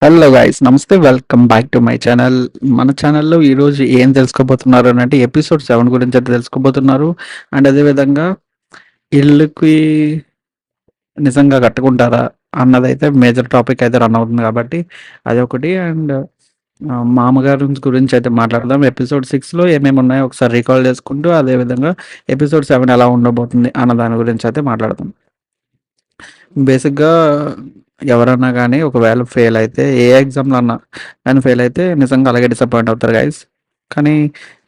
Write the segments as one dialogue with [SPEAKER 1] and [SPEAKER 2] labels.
[SPEAKER 1] Hello guys, నమస్తే. Welcome back to my channel. మన ఛానల్లో ఈరోజు ఏం తెలుసుకోబోతున్నారు అని అంటే ఎపిసోడ్ 7 గురించి అయితే తెలుసుకోబోతున్నారు. అండ్ అదేవిధంగా ఇల్లుకి నిజంగా కట్టుకుంటారా అన్నదైతే మేజర్ టాపిక్ అయితే రన్ అవుతుంది కాబట్టి అదొకటి. అండ్ మామగారి గురించి అయితే మాట్లాడదాం. ఎపిసోడ్ 6లో ఏమేమి ఉన్నాయో ఒకసారి రీకాల్ చేసుకుంటూ అదేవిధంగా ఎపిసోడ్ 7 ఎలా ఉండబోతుంది అన్న దాని గురించి అయితే మాట్లాడదాం. బేసిక్‌గా ఎవరన్నా గానీ ఒకవేళ ఫెయిల్ అయితే ఏ ఎగ్జామ్‌లో అన్నా కానీ ఫెయిల్ అయితే నిజంగా అలాగే డిసప్పాయింట్ అవుతారు గైస్. కానీ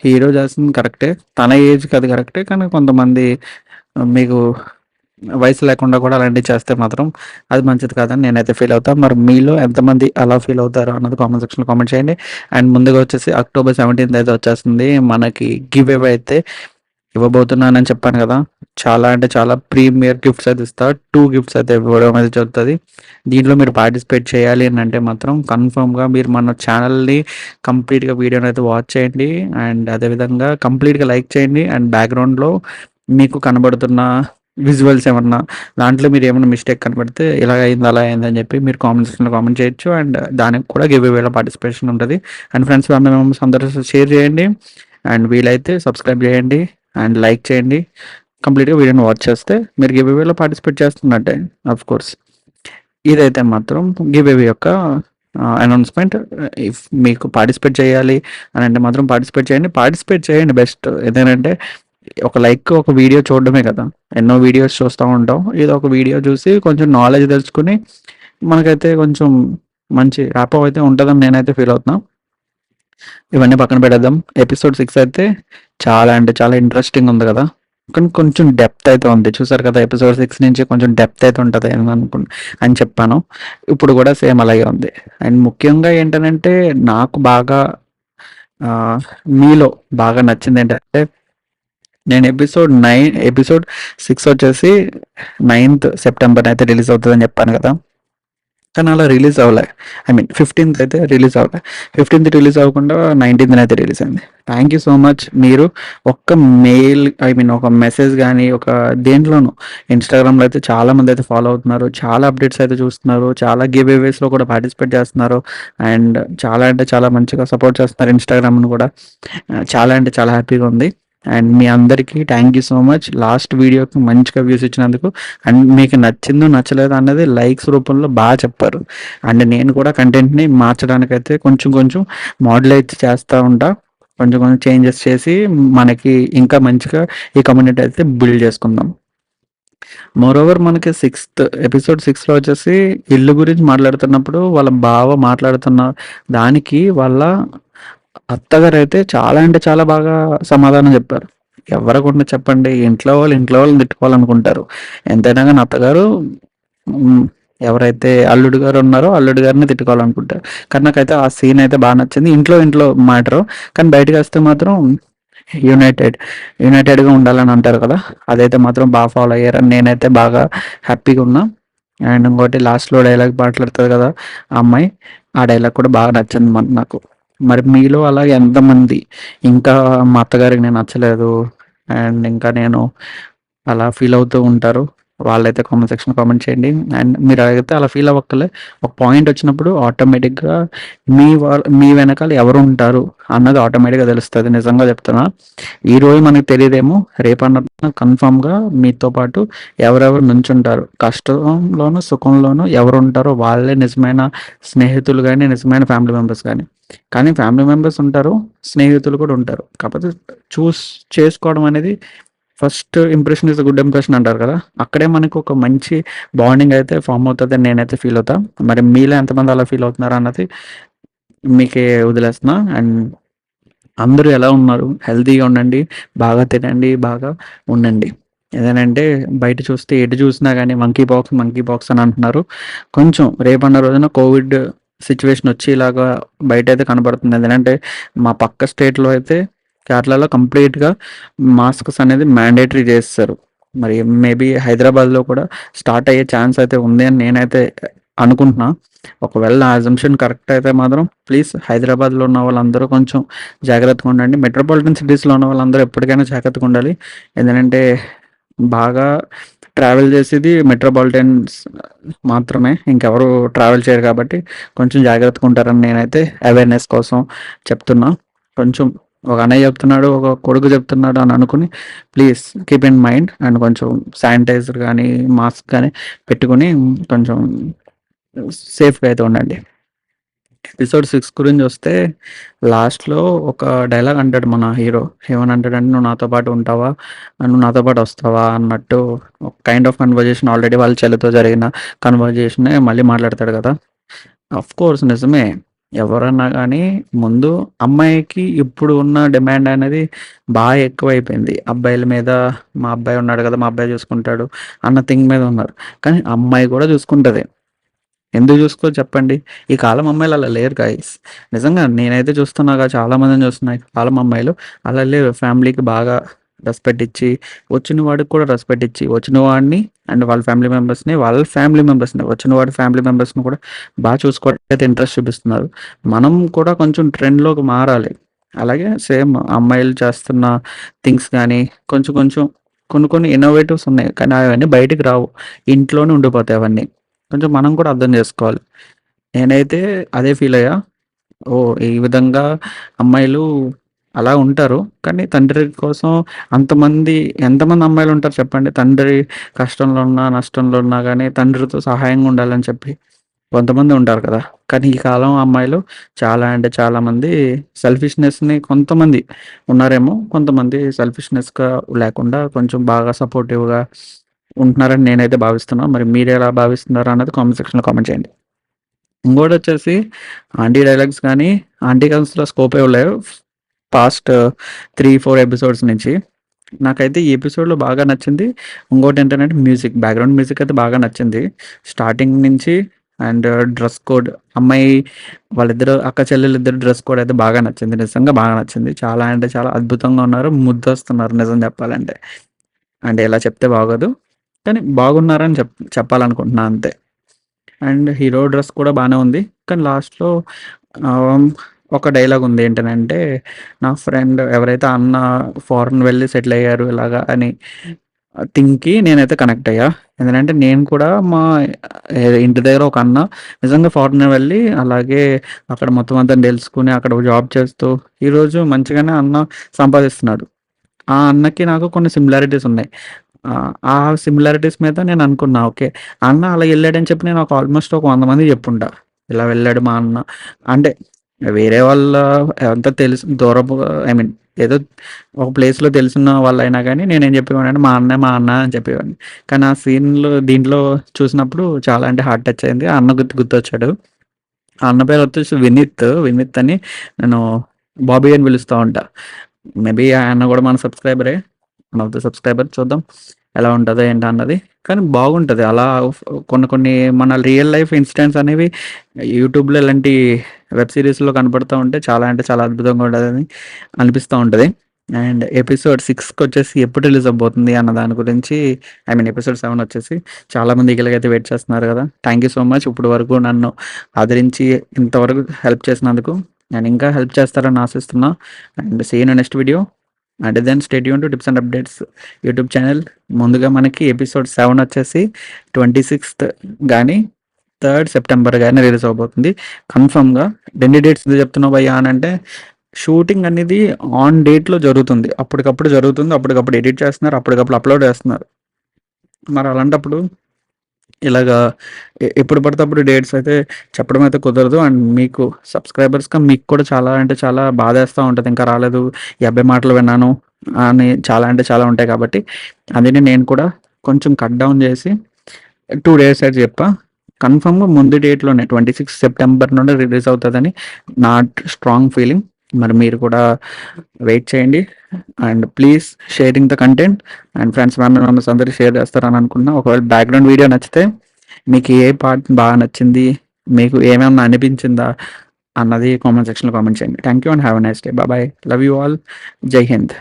[SPEAKER 1] హీరో చేస్తుంది కరెక్టే. తన ఏజ్‌కి అది కరెక్టే. కానీ కొంతమంది మీకు వయసు లేకుండా కూడా అలాంటివి చేస్తే మాత్రం అది మంచిది కాదని నేనైతే ఫీల్ అవుతా. మరి మీలో ఎంతమంది అలా ఫీల్ అవుతారు అన్నది కామెంట్ సెక్షన్‌లో కామెంట్ చేయండి. అండ్ ముందుగా వచ్చేసి అక్టోబర్ 17థ్ అయితే వచ్చేస్తుంది. మనకి గివ్ అవే అయితే ఇవ్వబోతున్నానని చెప్పాను కదా! చాలా అంటే చాలా ప్రీమియర్ గిఫ్ట్స్ అయితే ఇస్తా. 2 గిఫ్ట్స్ అయితే ఇవ్వడం అయితే జరుగుతది. దీంట్లో మీరు పార్టిసిపేట్ చేయాలి అనంటే మాత్రం కన్ఫర్మ్‌గా మీరు మన ఛానల్‌ని కంప్లీట్‌గా వీడియోని అయితే వాచ్ చేయండి. అండ్ అదేవిధంగా కంప్లీట్‌గా లైక్ చేయండి. అండ్ బ్యాక్‌గ్రౌండ్‌లో మీకు కనబడుతున్న విజువల్స్ ఏమన్నా దాంట్లో మీరు ఏమన్నా మిస్టేక్ కనపడితే ఇలాగ అయింది, అలా అయింది అని చెప్పి మీరు కామెంట్ సెక్షన్‌లో కామెంట్ చేయొచ్చు. అండ్ దానికి కూడా గివ్ అవేలో పార్టిసిపేషన్ ఉంటది. అండ్ ఫ్రెండ్స్, ఫ్యామిలీ మెంబర్స్ అందరూ షేర్ చేయండి. అండ్ వీలైతే సబ్స్క్రైబ్ చేయండి. అండ్ లైక్ చేయండి. కంప్లీట్‌గా వీడియోని వాచ్ చేస్తే మీరు గివ్ అవేలో పార్టిసిపేట్ చేస్తున్నట్టే ఆఫ్‌కోర్స్. ఇదైతే మాత్రం గివ్ అవే యొక్క అనౌన్స్‌మెంట్. ఇఫ్ మీకు పార్టిసిపేట్ చేయాలి అని అంటే మాత్రం పార్టిసిపేట్ చేయండి బెస్ట్. ఎందుకంటే ఒక లైక్ ఒక వీడియో చూడడమే కదా! ఎన్నో వీడియోస్ చూస్తా ఉంటాం. ఏదో ఒక వీడియో చూసి కొంచెం నాలెడ్జ్ తెలుసుకొని మనకైతే కొంచెం మంచి ర్యాపో అయితే ఉంటదని నేనైతే ఫీల్ అవుతున్నా. ఇవన్నీ పక్కన పెట్టేద్దాం. ఎపిసోడ్ 6 అయితే చాలా అంటే చాలా ఇంట్రెస్టింగ్ ఉంది కదా! కానీ కొంచెం డెప్త్ అయితే ఉంది. చూసారు కదా! ఎపిసోడ్ 6 నుంచి కొంచెం డెప్త్ అయితే ఉంటది అని చెప్పాను. ఇప్పుడు కూడా సేమ్ అలాగే ఉంది. అండ్ ముఖ్యంగా ఏంటనంటే నాకు బాగా మీలో బాగా నచ్చిందేంటంటే నేను ఎపిసోడ్ 6 వచ్చేసి 9థ్ సెప్టెంబర్ అయితే రిలీజ్ అవుతదని చెప్పాను కదా! కానీ అలా రిలీజ్ అవ్వలే. ఐ మీన్ 15థ్ అయితే రిలీజ్ అవ్వలే. 15థ్ రిలీజ్ అవ్వకుండా 19థ్‌న అయితే రిలీజ్ అయింది. Thank you so much. మీరు ఒక్క మెయిల్ ఐ మీన్ ఒక మెసేజ్ గాని, ఒక దేంట్లోనూ ఇన్‌స్టాగ్రామ్‌లో అయితే చాలామంది అయితే ఫాలో అవుతున్నారు. చాలా అప్డేట్స్ అయితే చూస్తున్నారు. చాలా గివ్ అవేస్‌లో కూడా పార్టిసిపేట్ చేస్తున్నారు. అండ్ చాలా అంటే చాలా మంచిగా సపోర్ట్ చేస్తున్నారు ఇన్‌స్టాగ్రామ్‌ని కూడా. చాలా అంటే చాలా హ్యాపీగా ఉంది. అండ్ మీ అందరికీ thank you so much. Last వీడియోకి మంచిగా వ్యూస్ ఇచ్చినందుకు. అండ్ మీకు నచ్చిందో నచ్చలేదో అన్నది లైక్స్ రూపంలో చెప్పారు. అండ్ నేను కూడా కంటెంట్‌ని మార్చడానికైతే కొంచెం కొంచెం మోడ్యులేట్ చేస్తా ఉంటా. కొంచెం కొంచెం చేంజెస్ చేసి మనకి ఇంకా మంచిగా ఈ కమ్యూనిటీ అయితే బిల్డ్ చేసుకుందాం. మోరోవర్ మనకి ఎపిసోడ్ 6లో వచ్చేసి ఇల్లు గురించి మాట్లాడుతున్నప్పుడు వాళ్ళ బావ మాట్లాడుతున్న దానికి వాళ్ళ అత్తగారైతే చాలా అంటే చాలా బాగా సమాధానం చెప్పారు. ఎవరకుండా చెప్పండి, ఇంట్లో వాళ్ళని తిట్టుకోవాలనుకుంటారు. ఎంతైనా గాని అత్తగారు హ్మ్. ఎవరైతే అల్లుడు గారు ఉన్నారో అల్లుడు గారిని తిట్టుకోవాలనుకుంటారు. కానీ నాకైతే ఆ సీన్ అయితే నచ్చింది. ఇంట్లో మ్యాటరు. కానీ బయటకొస్తే మాత్రం యునైటెడ్, యునైటెడ్‌గా ఉండాలని అంటారు కదా! అదైతే మాత్రం ఫాలో అయ్యారని నేనైతే బాగా హ్యాపీగా ఉన్నా. అండ్ ఇంకోటి లాస్ట్‌లో డైలాగ్ మాట్లాడుతది కదా! ఆ అమ్మాయి. ఆ డైలాగ్ కూడా బాగా నచ్చింది నాకు. మరి మీలో అలాగే ఎంతమంది ఇంకా మా అత్తగారికి నేను నచ్చలేదు అండ్ ఇంకా నేను అలా ఫీల్ అవుతూ ఉంటారు. వాళ్ళైతే కామెంట్ సెక్షన్‌లో కామెంట్ చేయండి. అండ్ మీరైతే అలా ఫీల్ అవ్వక్కర్లే. ఒక పాయింట్ వచ్చినప్పుడు ఆటోమేటిక్‌గా మీ వెనకాల ఎవరుంటారు అన్నది ఆటోమేటిక్‌గా తెలుస్తది. నిజంగా చెప్తున్నా. ఈరోజు మనకు తెలీదేమో రేపన్నా కన్ఫర్మ్‌గా మీతో పాటు ఎవరెవరు నుంచుంటారు. కష్టంలోను, సుఖంలోను ఎవరుంటారో వాళ్ళే నిజమైన స్నేహితులు గాని, నిజమైన ఫ్యామిలీ మెంబర్స్ గాని. కానీ ఫ్యామిలీ మెంబర్స్ ఉంటారు. స్నేహితులు కూడా ఉంటారు. కాకపోతే చూస్ చేసుకోవడం అనేది first impression is the good impression అంటారు కదా! అక్కడే మనకు ఒక మంచి బాండింగ్ అయితే ఫార్మ్ అవుతదని నేనైతే ఫీల్ అవుతా. మరి మీలో ఎంతమంది అలా ఫీల్ అవుతున్నారు అన్నది మీకే వదిలేస్తున్నా. అండ్ అందరూ ఎలా ఉన్నారు? హెల్తీగా ఉండండి. బాగా తినండి. బాగా ఉండండి. ఏదనంటే బయట చూస్తే ఎటు చూసినా గానీ మంకీ పాక్స్ అని అంటున్నారు. కొంచెం రేపన్న రోజున కోవిడ్ సిట్యుయేషన్ వచ్చి ఇలాగా బయటైతే కనబడుతుంది. ఎందుకంటే మా పక్క స్టేట్‌లో అయితే కేరళలో కంప్లీట్‌గా మాస్క్స్ అనేది మ్యాండేటరీ చేసేసారు. మరి మేబీ హైదరాబాద్‌లో కూడా స్టార్ట్ అయ్యే ఛాన్స్ అయితే ఉంది అని నేనైతే అనుకుంటున్నా. ఒకవేళ నా అజంప్షన్ కరెక్ట్ అయితే మాత్రం ప్లీజ్ హైదరాబాద్‌లో ఉన్న వాళ్ళందరూ కొంచెం జాగ్రత్తగా ఉండండి. మెట్రోపాలిటన్ సిటీస్‌లో ఉన్న వాళ్ళందరూ ఎప్పటికైనా జాగ్రత్తగా ఉండాలి. ఎందుకంటే బాగా ట్రావెల్ చేసేది మెట్రోపాలిటన్స్ మాత్రమే. ఇంకెవరు ట్రావెల్ చేయరు కాబట్టి కొంచెం జాగ్రత్తగా ఉంటారని నేనైతే అవేర్‌నెస్ కోసం చెప్తున్నా. కొంచెం ఒక అన్నయ్య చెప్తున్నాడు, ఒక కొడుకు చెప్తున్నాడు అని అనుకుని please keep in mind and కొంచెం శానిటైజర్ గానీ, మాస్క్ గానీ పెట్టుకొని కొంచెం సేఫ్‌గా అయితే ఉండండి. ఎపిసోడ్ 6 గురించొస్తే లాస్ట్‌లో ఒక డైలాగ్ అంటాడు మన హీరో. ఏమని అంటాడంటే, "నువ్వు నాతో పాటు ఉంటావా? నువ్వు నాతో పాటు వస్తావా?" అన్నట్టు ఒక కైండ్ ఆఫ్ కన్వర్జేషన్ ఆల్రెడీ వాళ్ళ చెల్లితో జరిగిన కన్వర్జేషనే మళ్ళీ మాట్లాడతాడు కదా! ఆఫ్‌కోర్స్ నిజమే. ఎవరన్నా గానీ ముందు అమ్మాయికి ఇప్పుడు ఉన్న డిమాండ్ అనేది బాగా ఎక్కువైపోయింది. అబ్బాయిల మీద మా అబ్బాయి ఉన్నాడు కదా! మా అబ్బాయి చూసుకుంటాడు అన్న థింగ్ మీద ఉన్నారు. కానీ అమ్మాయి కూడా చూసుకుంటది. ఎందుకు చూసుకోదు చెప్పండి? ఈ కాలం అమ్మాయిలు అలా లేరు గైస్. నిజంగా నేనైతే చూస్తున్నాగా చాలా మందిని చూస్తున్నా. ఈ కాలం అమ్మాయిలు అలా లేరు. ఫ్యామిలీకి బాగా రెస్పెక్ట్ ఇచ్చి, వచ్చిన వాడికి కూడా రెస్పెక్ట్ ఇచ్చి, వచ్చిన వాడిని అండ్ వాళ్ళ ఫ్యామిలీ మెంబర్స్‌ని, వాళ్ళ ఫ్యామిలీ మెంబర్స్‌ని, వచ్చిన వాడి ఫ్యామిలీ మెంబర్స్‌ని కూడా చూసుకోవడానికి ఇంట్రెస్ట్ చూపిస్తున్నారు. మనం కూడా కొంచెం ట్రెండ్‌లోకి మారాలి. అలాగే సేమ్ అమ్మాయిలు చేస్తున్న థింగ్స్ గానీ, కొంచెం కొంచెం కొన్ని కొన్ని ఇన్నోవేటివ్స్ ఉన్నాయి. కానీ అవన్నీ బయటికి రావు. ఇంట్లోనే ఉండిపోతాయి అవన్నీ. కొంచెం మనం కూడా అర్థం చేసుకోవాలి. నేనైతే అదే ఫీల్ అయ్యా. ఓహ్! ఈ విధంగా అమ్మాయిలు అలా ఉంటారు. కానీ తండ్రి కోసం అంతమంది ఎంతమంది అమ్మాయిలుంటారు చెప్పండి? తండ్రి కష్టంలో ఉన్నా, నష్టంలో ఉన్నా గానీ తండ్రితో సహాయంగా ఉండాలని చెప్పి కొంతమంది ఉంటారు కదా! కానీ ఈ కాలం అమ్మాయిలు చాలా అంటే చాలా మంది సెల్ఫిష్‌నెస్‌ని కొంతమంది ఉన్నారేమో, కొంతమంది సెల్ఫిష్‌నెస్‌గా లేకుండా కొంచెం బాగా సపోర్టివ్‌గా ఉంటున్నారని నేనైతే భావిస్తున్నా. మరి మీరెలా భావిస్తున్నారో అన్నది కామెంట్ సెక్షన్‌లో కామెంట్ చేయండి. ఇంకోటొచ్చేసి ఆంటీ డైలాగ్స్ కానీ, ఆంటీ గన్స్‌లో స్కోపే లేవు. పాస్ట్ 3, 4 ఎపిసోడ్స్ నుంచి. నాకైతే ఈ ఎపిసోడ్‌లో బాగా నచ్చింది. ఇంకోటేంటంటే మ్యూజిక్, బ్యాక్‌గ్రౌండ్ మ్యూజిక్ అయితే బాగా నచ్చింది. స్టార్టింగ్ నుంచి అండ్ డ్రెస్ కోడ్ అమ్మాయి వాళ్ళిద్దరు అక్క చెల్లెలిద్దరు డ్రెస్ కోడ్ అయితే బాగా నచ్చింది. నిజంగా బాగా నచ్చింది. చాలా అంటే చాలా అద్భుతంగా ఉన్నారు. ముద్దొస్తున్నారు నిజం చెప్పాలంటే. అంటే ఇలా చెప్తే బాగోదు. కానీ బాగున్నారని చెప్పాలనుకుంటున్నా అంతే. అండ్ హీరో డ్రెస్ కూడా బానే ఉంది. కానీ లాస్ట్‌లో ఆహ్, ఒక డైలాగ్ ఉంది. ఏంటనంటే, నా ఫ్రెండ్ ఎవరైతే అన్న ఫారెన్ వెళ్లి సెటిల్ అయ్యారు ఇలాగా అని థింగ్‌కి నేనైతే కనెక్ట్ అయ్యా. ఎందుకంటే నేను కూడా మా ఇంటి దగ్గర ఒక అన్న నిజంగా ఫారెన్ వెళ్లి అలాగే అక్కడ మొత్తం అంతా తెలుసుకొని అక్కడ జాబ్ చేస్తూ ఈరోజు మంచిగానే అన్న సంపాదిస్తున్నాడు. ఆ అన్నకి నాకు కొన్ని సిమిలారిటీస్ ఉన్నాయి. ఆ సిమిలారిటీస్ మీద నేను అనుకున్నా. ఓకే. అన్న అలా ఎళ్ళాడని చెప్పి నేను ఆల్మోస్ట్ ఒక 100 మందికి చెప్పుంటా. ఇలా వెళ్ళాడు మా అన్న. అంటే వేరే వాళ్ళ అంతా తెలుసు దూరపు ఐ మీన్ ఏదో ఒక ప్లేస్‌లో తెలిసిన వాళ్ళైనా గానీ నేనేం చెప్పేవాడినంటే మా అన్న అని చెప్పేవాడిని. కానీ ఆ సీన్‌లో దీంట్లో చూసినప్పుడు చాలా అంటే హార్ట్ టచ్ అయింది. ఆ అన్న గుర్తొచ్చాడు. ఆ అన్న పేరు వచ్చేసి వినీత్. వినీత్ అని నేను బాబీ అని పిలుస్తా ఉంటా. మేబీ ఆ అన్న కూడా మన సబ్‌స్క్రైబరే. వన్ ఆఫ్ ద సబ్‌స్క్రైబర్ చూద్దాం. ఎలా ఉంటదో ఏంటో అన్నది. కానీ బాగుంటది. అలా కొన్ని కొన్ని మన రియల్ లైఫ్ ఇన్సిడెంట్స్ అనేవి యూట్యూబ్‌లో ఇలాంటి వెబ్ సీరీస్‌లో కనపడతా ఉంటే చాలా అంటే చాలా అద్భుతంగా ఉంటదని అనిపిస్తా ఉంటది. అండ్ ఎపిసోడ్ 6కొచ్చేసి ఎప్పుడు రిలీజ్ అవ్వబోతుంది అన్న దాని గురించి ఐ మీన్ ఎపిసోడ్ 7 వచ్చేసి చాలామంది ఈగలుగా వెయిట్ చేస్తున్నారు కదా! థాంక్ యూ సో మచ్ ఇప్పటి వరకు నన్ను ఆదరించి ఇంతవరకు హెల్ప్ చేసినందుకు. అండ్ ఇంకా హెల్ప్ చేస్తారని ఆశిస్తున్నా. And see you in next video. Until then stay tuned to tips and updates YouTube channel. ముందుగా మనకి ఎపిసోడ్ 7 వచ్చేసి 26థ్ గానీ, 3 సెప్టెంబర్ గానీ రిలీజ్ అవ్వబోతుంది. కన్ఫర్మ్‌గా. ఎన్ని డేట్స్ ఎందుకు చెప్తున్నావు భయ్యా అనంటే, షూటింగ్ అనేది ఆన్ డేట్‌లో జరుగుతుంది. అప్పటికప్పుడు జరుగుతుంది. అప్పటికప్పుడు ఎడిట్ చేస్తున్నారు. అప్పటికప్పుడు అప్‌లోడ్ చేస్తున్నారు. మరి అలాంటప్పుడు ఇలాగా ఎప్పుడు పడితే అప్పుడు డేట్స్ అయితే చెప్పడం అయితే కుదరదు. అండ్ మీకు సబ్‌స్క్రైబర్స్‌గా మీకు కూడా చాలా అంటే చాలా బాధేస్తా ఉంటది. ఇంకా రాలేదు, ఈ అబ్బాయి మాటలు విన్నాను అని చాలా అంటే చాలా ఉంటాయి కాబట్టి, అందుకే నేను కూడా కొంచెం కట్ డౌన్ చేసి 2 డేస్ అయితే చెప్పా. కన్ఫర్మ్‌గా ముందు డేట్‌లోనే 26 సెప్టెంబర్ నుండి రిలీజ్ అవుతదని నా స్ట్రాంగ్ ఫీలింగ్. మరి మీరు కూడా వెయిట్ చేయండి. And please sharing the content and friends, family members అందరికి షేర్ చేస్తారని అనుకుంటున్నా. ఒకవేళ బ్యాక్‌గ్రౌండ్ వీడియో నచ్చితే మీకు ఏ పార్ట్ బాగా నచ్చింది? మీకు ఏమన్నా అనిపించిందా? అన్నది కామెంట్ సెక్షన్‌లో కామెంట్ చేయండి. Thank you and have a nice day. Bye bye. Love you all. Jai Hind.